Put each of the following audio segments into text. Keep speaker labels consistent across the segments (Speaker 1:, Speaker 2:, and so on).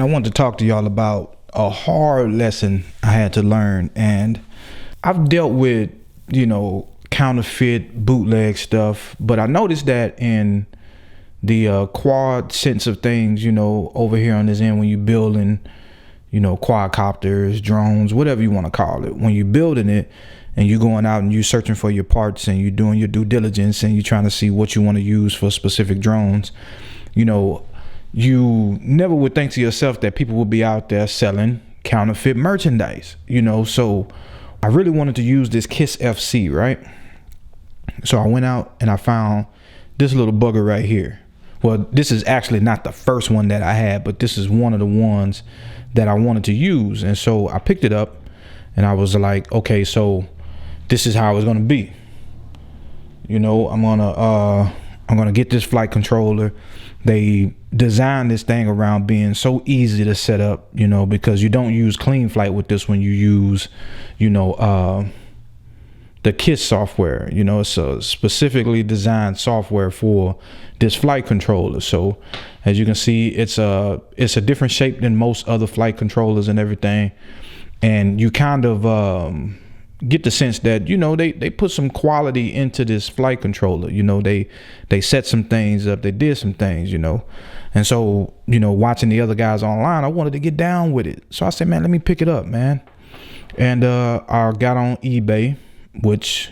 Speaker 1: Man, I want to talk to y'all about a hard lesson I had to learn. And I've dealt with, counterfeit bootleg stuff, but I noticed that in the quad sense of things, over here on this end, when you're building, quadcopters, drones, whatever you want to call it, when you're building it and you're going out and you're searching for your parts and you're doing your due diligence and you're trying to see what you want to use for specific drones, you never would think to yourself that people would be out there selling counterfeit merchandise, so I really wanted to use this KISS FC, right? So I went out and I found this little bugger right here. Well, this is actually not the first one that I had, but this is one of the ones that I wanted to use. And so I picked it up and I was like, okay, so this is how it's gonna be. I'm gonna get this flight controller. They designed this thing around being so easy to set up, because you don't use Clean Flight with this one. You use, the KISS software. It's a specifically designed software for this flight controller. So as you can see, it's a different shape than most other flight controllers and everything. And you kind of get the sense that, they put some quality into this flight controller. They set some things up, they did some things, and so, watching the other guys online, I wanted to get down with it. So I said, man, let me pick it up, man. And I got on eBay, which,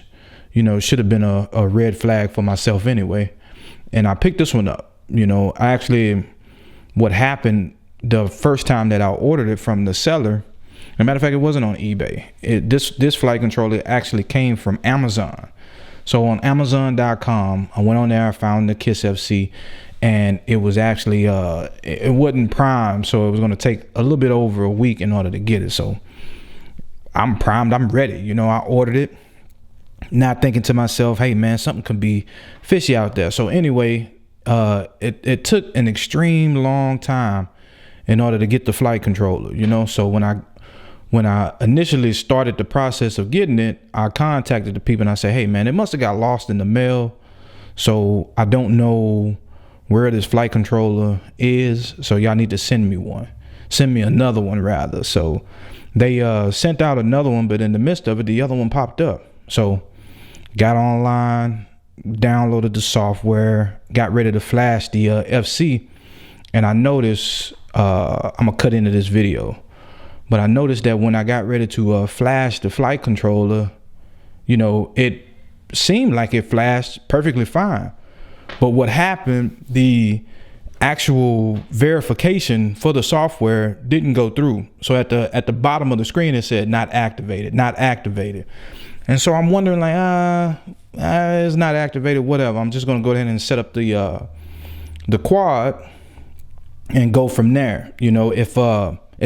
Speaker 1: should have been a red flag for myself anyway. And I picked this one up. What happened the first time that I ordered it from the seller, as a matter of fact, it wasn't on eBay. This flight controller actually came from Amazon. So on Amazon.com, I went on there, I found the KISS FC, and it was actually, it wasn't prime. So it was going to take a little bit over a week in order to get it. So I'm primed, I'm ready. I ordered it, not thinking to myself, hey man, something could be fishy out there. So anyway, it took an extreme long time in order to get the flight controller, so when I initially started the process of getting it, I contacted the people and I said, hey man, it must have got lost in the mail. So I don't know where this flight controller is. So y'all need to send me another one rather. So they sent out another one, but in the midst of it, the other one popped up. So got online, downloaded the software, got ready to flash the FC. And I noticed, I'm gonna cut into this video, but I noticed that when I got ready to flash the flight controller, it seemed like it flashed perfectly fine. But what happened, the actual verification for the software didn't go through. So at the bottom of the screen, it said not activated, not activated. And so I'm wondering, like, it's not activated, whatever. I'm just gonna go ahead and set up the quad and go from there. If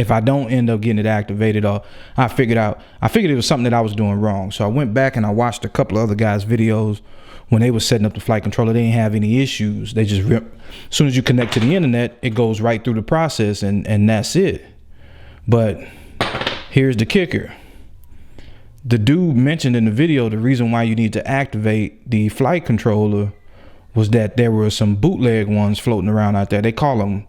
Speaker 1: I don't end up getting it activated, or I figured it was something that I was doing wrong. So I went back and I watched a couple of other guys' videos when they were setting up the flight controller. They didn't have any issues. They just as soon as you connect to the internet, it goes right through the process and that's it. But here's the kicker. The dude mentioned in the video the reason why you need to activate the flight controller was that there were some bootleg ones floating around out there. They call them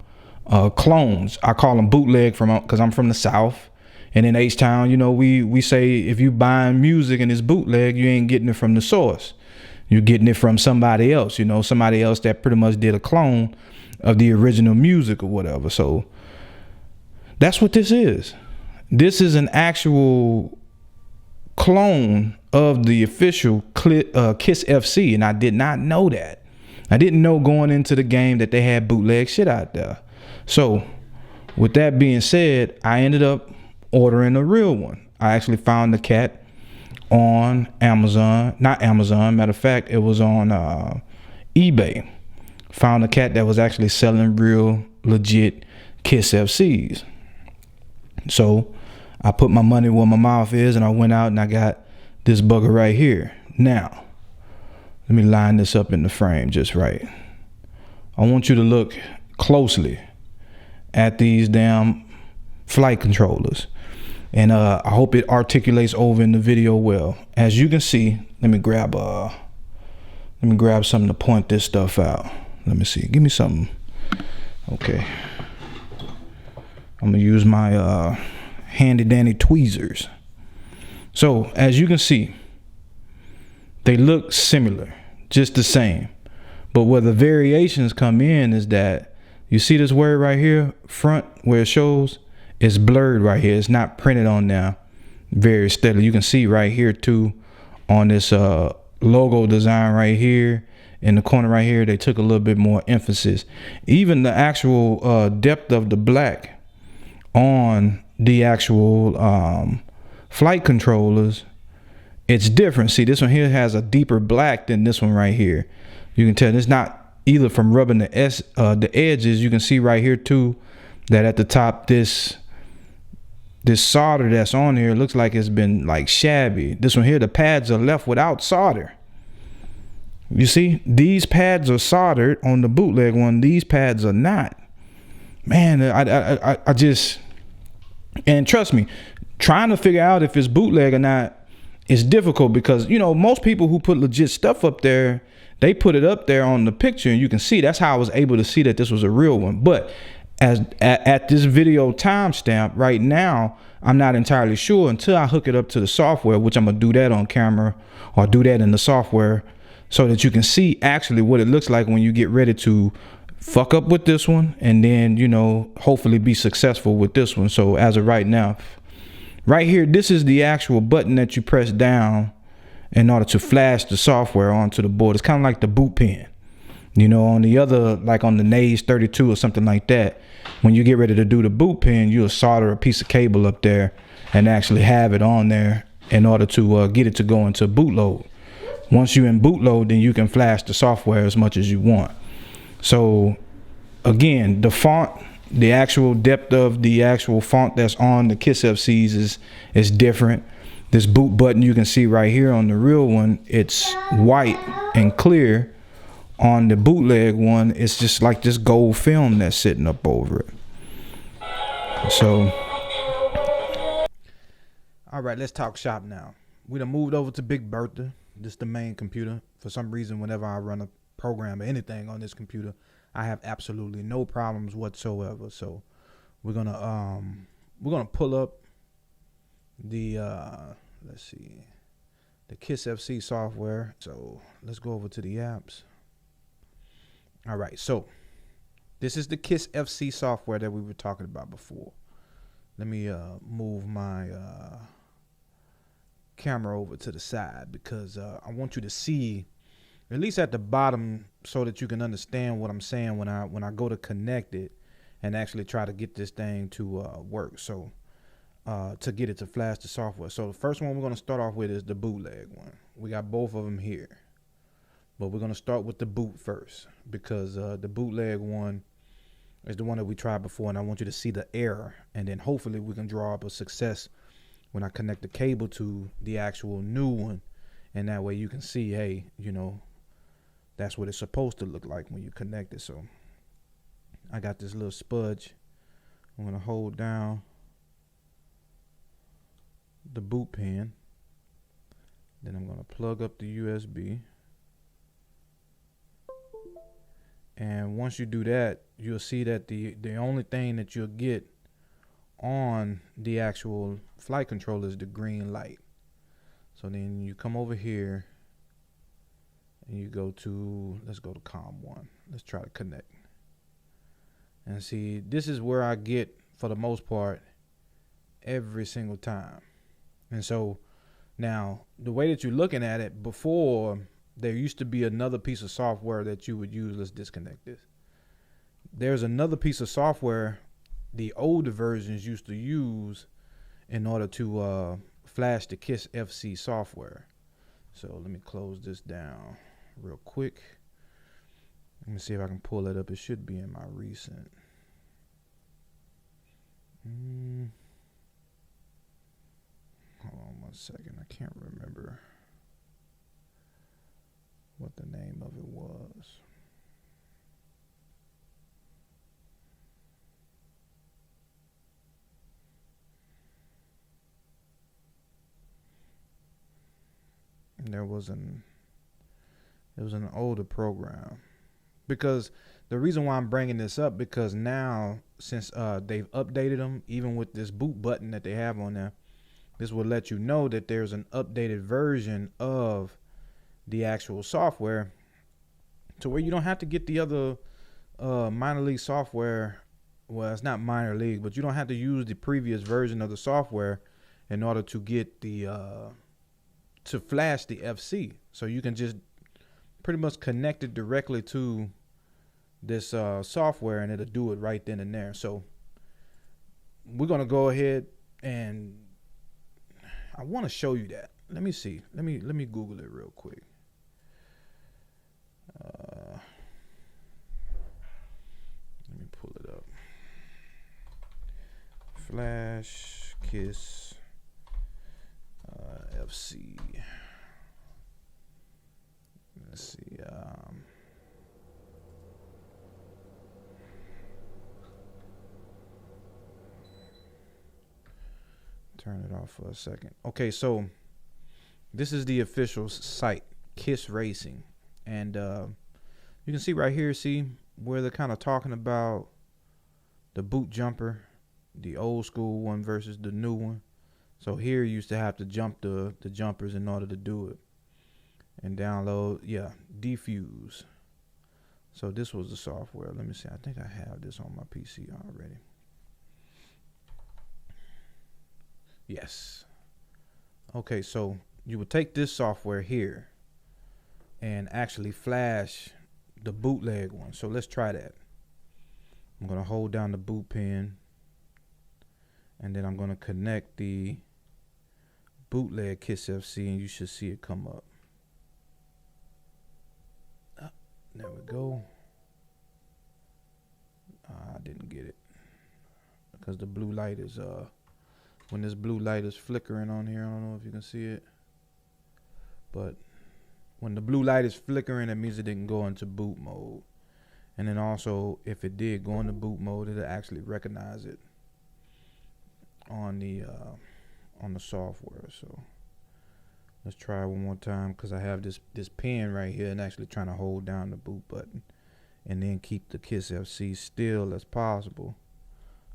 Speaker 1: clones. I call them bootleg because I'm from the South. And in H-Town, we say if you buying music and it's bootleg, you ain't getting it from the source. You're getting it from somebody else, somebody else that pretty much did a clone of the original music or whatever. So that's what this is. This is an actual clone of the official KISS FC, and I did not know that. I didn't know going into the game that they had bootleg shit out there. So with that being said, I ended up ordering a real one. I actually found the cat on Amazon, not Amazon, matter of fact, it was on eBay. Found a cat that was actually selling real legit KISS FCs. So I put my money where my mouth is and I went out and I got this bugger right here. Now, let me line this up in the frame just right. I want you to look closely at these damn flight controllers. And I hope it articulates over in the video well. As you can see, let me grab something to point this stuff out. Let me see. Give me something. Okay. I'm gonna use my handy dandy tweezers. So as you can see, they look similar, just the same. But where the variations come in is that you see this word right here, front, where it shows, it's blurred right here. It's not printed on there very steadily. You can see right here too on this logo design right here in the corner right here, they took a little bit more emphasis. Even the actual depth of the black on the actual flight controllers, it's different. See, this one here has a deeper black than this one right here. You can tell it's not either from rubbing the edges. You can see right here too that at the top this solder that's on here looks like it's been like shabby. This one here, the pads are left without solder. You see, these pads are soldered on the bootleg one. These pads are not. Man, I just, and trust me, trying to figure out if it's bootleg or not is difficult because, you know, most people who put legit stuff up there, they put it up there on the picture and you can see. That's how I was able to see that this was a real one. But at this video timestamp right now, I'm not entirely sure until I hook it up to the software, which I'm gonna do that on camera or do that in the software so that you can see actually what it looks like when you get ready to fuck up with this one and then, you know, hopefully be successful with this one. So as of right now, right here, this is the actual button that you press down in order to flash the software onto the board. It's kind of like the boot pin. You know, on the other, like on the Dayz 32 or something like that, when you get ready to do the boot pin, you'll solder a piece of cable up there and actually have it on there in order to get it to go into bootload. Once you're in bootload, then you can flash the software as much as you want. So again, the font, the actual depth of the actual font that's on the Kiss FCs is different. This boot button you can see right here on the real one, it's white and clear. On the bootleg one, it's just like this gold film that's sitting up over it. So, all right, let's talk shop now. We done moved over to Big Bertha. This is the main computer. For some reason, whenever I run a program or anything on this computer, I have absolutely no problems whatsoever. So we're gonna pull up the let's see, the Kiss FC software. So let's go over to the apps. All right, so this is the Kiss FC software that we were talking about before. Let me move my camera over to the side because I want you to see at least at the bottom so that you can understand what I'm saying when I go to connect it and actually try to get this thing to work. So to get it to flash the software. So the first one we're going to start off with is the bootleg one. We got both of them here. But we're going to start with the boot first because the bootleg one is the one that we tried before, and I want you to see the error, and then hopefully we can draw up a success when I connect the cable to the actual new one, and that way you can see, hey, you know, that's what it's supposed to look like when you connect it. So I got this little spudge. I'm going to hold down the boot pin. Then I'm going to plug up the USB. And once you do that, you'll see that the only thing that you'll get on the actual flight controller is the green light. So then you come over here and you go to, let's go to COM1. Let's try to connect. And see, this is where I get, for the most part, every single time. And so now the way that you're looking at it, before there used to be another piece of software that you would use. Let's disconnect this. There's another piece of software the older versions used to use in order to flash the Kiss FC software. So let me close this down real quick. Let me see if I can pull it up. It should be in my recent. Hold on 1 second. I can't remember what the name of it was. It was an older program, because the reason why I'm bringing this up, because now since they've updated them, even with this boot button that they have on there, this will let you know that there's an updated version of the actual software, to where you don't have to get the other minor league software. Well, it's not minor league, but you don't have to use the previous version of the software in order to get the to flash the FC. So you can just pretty much connect it directly to this software, and it'll do it right then and there. So we're gonna go ahead, and I want to show you that. Let me see. Let me Google it real quick. Let me pull it up. Flash Kiss FC. Let's see. Turn it off for a second. Okay, so this is the official site, Kiss Racing, and you can see right here. See where they're kind of talking about the boot jumper, the old school one versus the new one. So here you used to have to jump the jumpers in order to do it. And download, yeah, defuse. So this was the software. Let me see. I think I have this on my PC already. Yes. Okay, so you would take this software here and actually flash the bootleg one. So let's try that. I'm going to hold down the boot pin, and then I'm going to connect the bootleg Kiss FC, and you should see it come up. There we go. I didn't get it because the blue light is when this blue light is flickering on here, I don't know if you can see it, but when the blue light is flickering, it means it didn't go into boot mode. And then also, if it did go into boot mode, it'll actually recognize it on the software. So let's try it one more time, because I have this pen right here and actually trying to hold down the boot button and then keep the Kiss FC still as possible,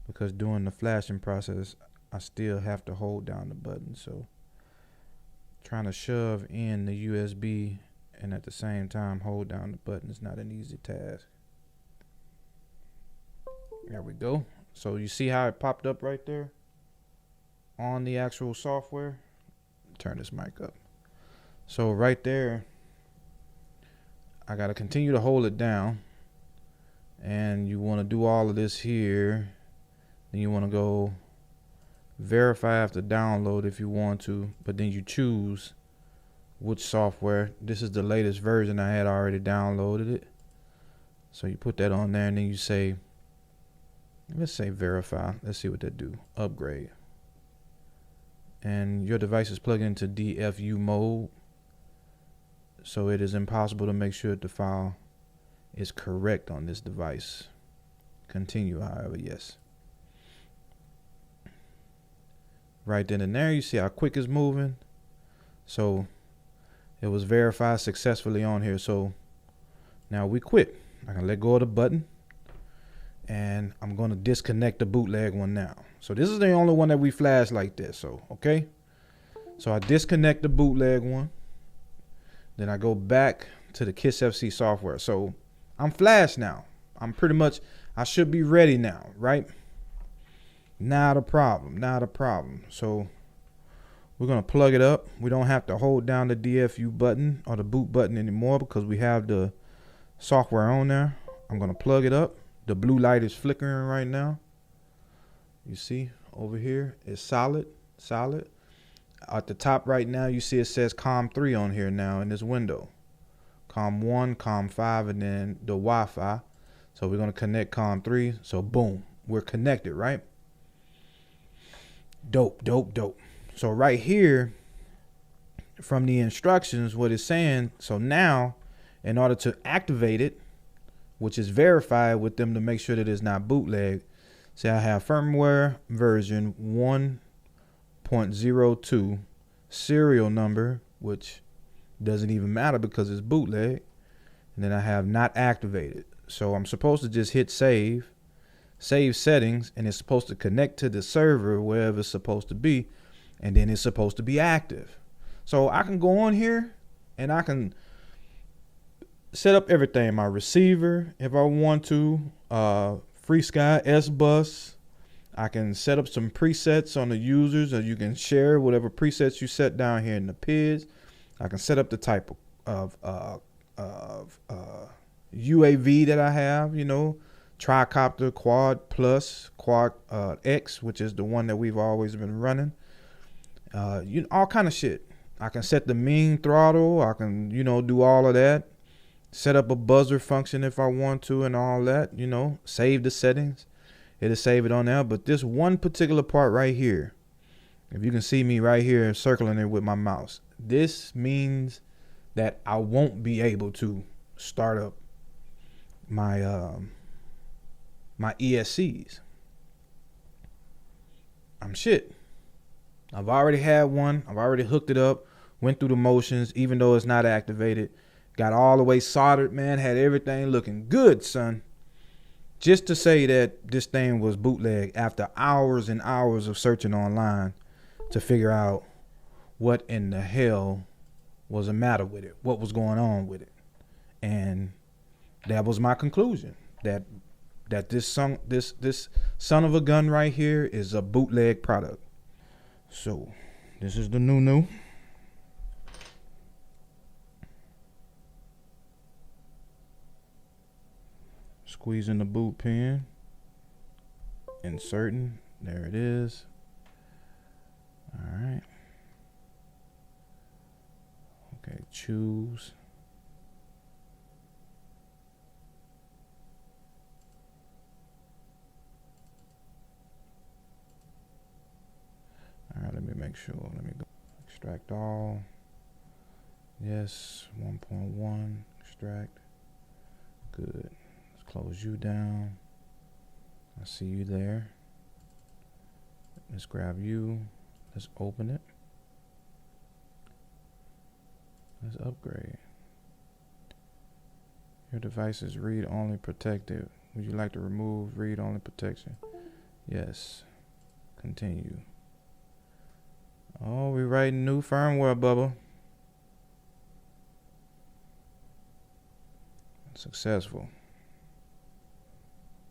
Speaker 1: because during the flashing process I still have to hold down the button. So trying to shove in the USB and at the same time hold down the button is not an easy task. There we go. So you see how it popped up right there on the actual software? Turn this mic up. So right there, I got to continue to hold it down, and you want to do all of this here. Then you want to go verify after download if you want to, but then you choose which software. This is the latest version. I had already downloaded it, so you put that on there, and then you say, let's say verify. Let's see what that do. Upgrade. And your device is plugged into DFU mode, so it is impossible to make sure that the file is correct on this device. Continue, however, yes. Right then and there, you see how quick it's moving. So it was verified successfully on here. So now we quit. I can let go of the button, and I'm going to disconnect the bootleg one now. So this is the only one that we flash like this. So, okay. So I disconnect the bootleg one. Then I go back to the Kiss FC software. So I'm flashed now. I'm pretty much, I should be ready now, right? Not a problem. Not a problem. So we're going to plug it up. We don't have to hold down the DFU button or the boot button anymore, because we have the software on there. I'm going to plug it up. The blue light is flickering right now. You see over here, it's solid. At the top right now, you see it says COM3 on here now in this window. COM1, COM5, and then the Wi-Fi. So we're going to connect COM3. So boom, we're connected, right? Dope. So right here, from the instructions, what it's saying, so now in order to activate it, which is verified with them to make sure that it's not bootleg, say I have firmware version 1.02, serial number, which doesn't even matter because it's bootleg. And then I have not activated. So I'm supposed to just hit save settings, and it's supposed to connect to the server wherever it's supposed to be, and then it's supposed to be active. So I can go on here and I can set up everything, my receiver if I want to, FreeSky S bus. I can set up some presets on the users, or you can share whatever presets you set down here in the PIDs. I can set up the type of UAV that I have, tricopter, quad plus, quad X, which is the one that we've always been running. All kind of shit. I can set the mean throttle. I can, do all of that. Set up a buzzer function if I want to and all that, save the settings. It'll save it on there. But this one particular part right here, if you can see me right here circling it with my mouse, this means that I won't be able to start up my my ESCs. I'm shit. I've already had one. I've already hooked it up, went through the motions, even though it's not activated. Got all the way soldered, man. Had everything looking good, son. Just to say that this thing was bootleg after hours and hours of searching online to figure out what in the hell was the matter with it, what was going on with it. And that was my conclusion, that this son of a gun right here is a bootleg product. So this is the new. Squeezing the boot pin, inserting, there it is. All right. Okay, choose. All right, let me make sure. Let me go extract all. Yes, 1.1, extract. Good. Close you down. I see you there. Let's grab you. Let's open it. Let's upgrade. Your device is read-only protected. Would you like to remove read-only protection? Yes. Continue. Oh, we're writing new firmware, Bubba. Successful.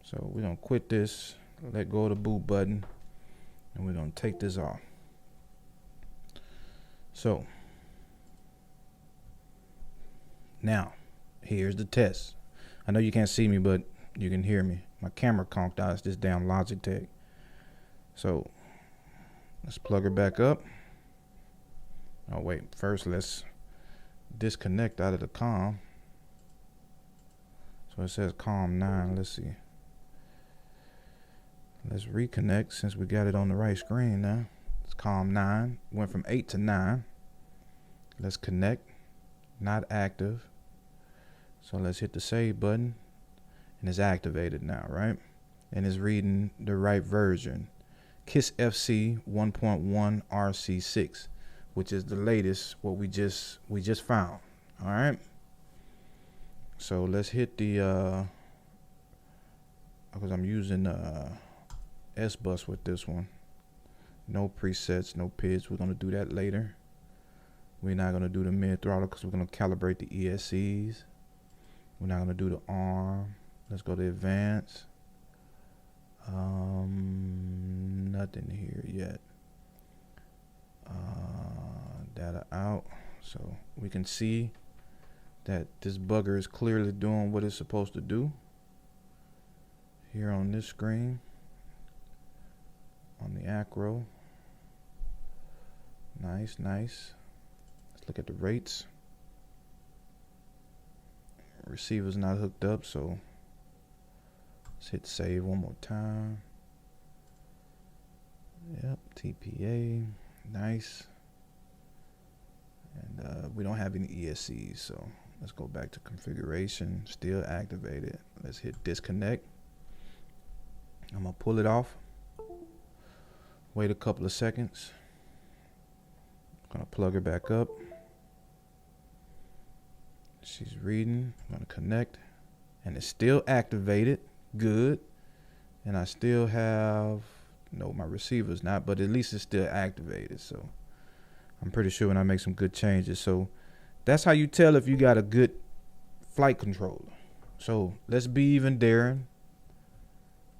Speaker 1: So we're going to quit this, let go of the boot button, and we're going to take this off. So now here's the test. I know you can't see me, but you can hear me. My camera conked out. It's this damn Logitech. So let's plug her back up. Oh wait, first let's disconnect out of the COM. So it says COM 9. Let's see. Let's reconnect since we got it on the right screen now. It's COM 9. Went from 8 to 9. Let's connect. Not active. So let's hit the save button. And it's activated now, right? And it's reading the right version. KISS FC 1.1 RC6, which is the latest, what we just found. All right. So let's hit the because I'm using S bus with this one. No presets, no PIDs. We're gonna do that later. We're not gonna do the mid throttle because we're gonna calibrate the ESCs. We're not gonna do the arm. Let's go to advanced. Nothing here yet. Data out. So we can see that this bugger is clearly doing what it's supposed to do here on this screen. On the acro. Nice. Let's look at the rates. Receiver's not hooked up, so let's hit save one more time. Yep, TPA. Nice. And we don't have any ESCs, so let's go back to configuration. Still activated. Let's hit disconnect. I'm gonna pull it off. Wait a couple of seconds. Gonna plug it back up. She's reading. I'm gonna connect, and it's still activated. Good. And I still have, no, my receiver's not, but at least it's still activated. So I'm pretty sure when I make some good changes. So that's how you tell if you got a good flight controller. So let's be even daring,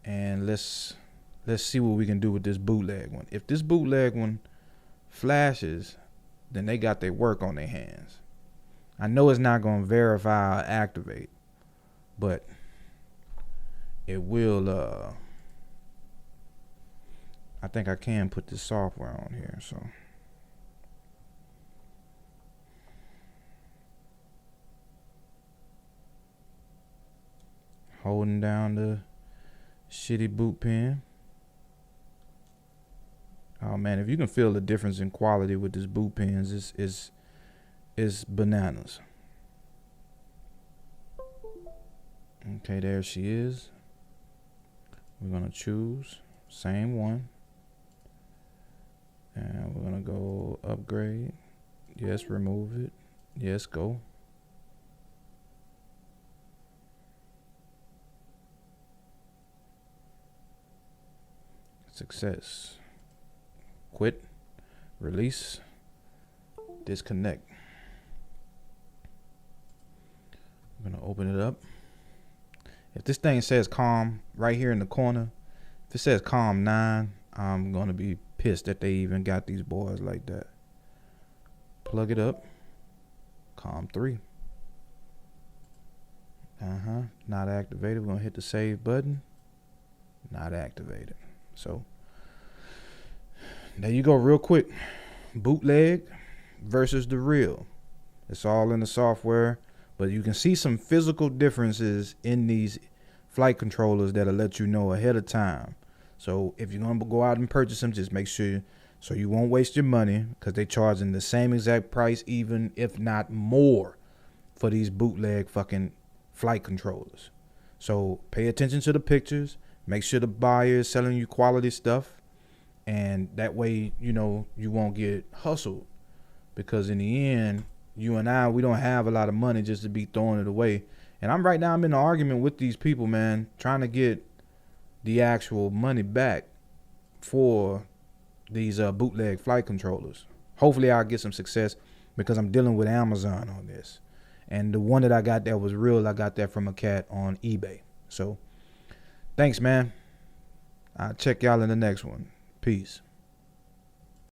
Speaker 1: and let's see what we can do with this bootleg one. If this bootleg one flashes, then they got their work on their hands. I know it's not going to verify or activate, but it will. I think I can put this software on here. So holding down the shitty boot pin. Oh man, if you can feel the difference in quality with this boot pins, it's bananas. Okay, there she is. We're gonna choose same one, and we're gonna go upgrade. Yes, remove it. Yes, go. Success. Quit, release, disconnect. I'm gonna open it up. If this thing says COM right here in the corner, if it says COM 9, I'm gonna be pissed that they even got these boys like that. Plug it up. COM 3. Not activated. We're gonna hit the save button. Not activated. So there you go, real quick. Bootleg versus the real. It's all in the software, but you can see some physical differences in these flight controllers that'll let you know ahead of time. So if you're gonna go out and purchase them, just make sure so you won't waste your money, because they charging the same exact price, even if not more, for these bootleg fucking flight controllers. So pay attention to the pictures. Make sure the buyer is selling you quality stuff. And that way, you know, you won't get hustled, because in the end, you and I, we don't have a lot of money just to be throwing it away. And I'm in an argument with these people, man, trying to get the actual money back for these bootleg flight controllers. Hopefully I'll get some success, because I'm dealing with Amazon on this. And the one that I got that was real, I got that from a cat on eBay. So thanks, man. I'll check y'all in the next one. Peace.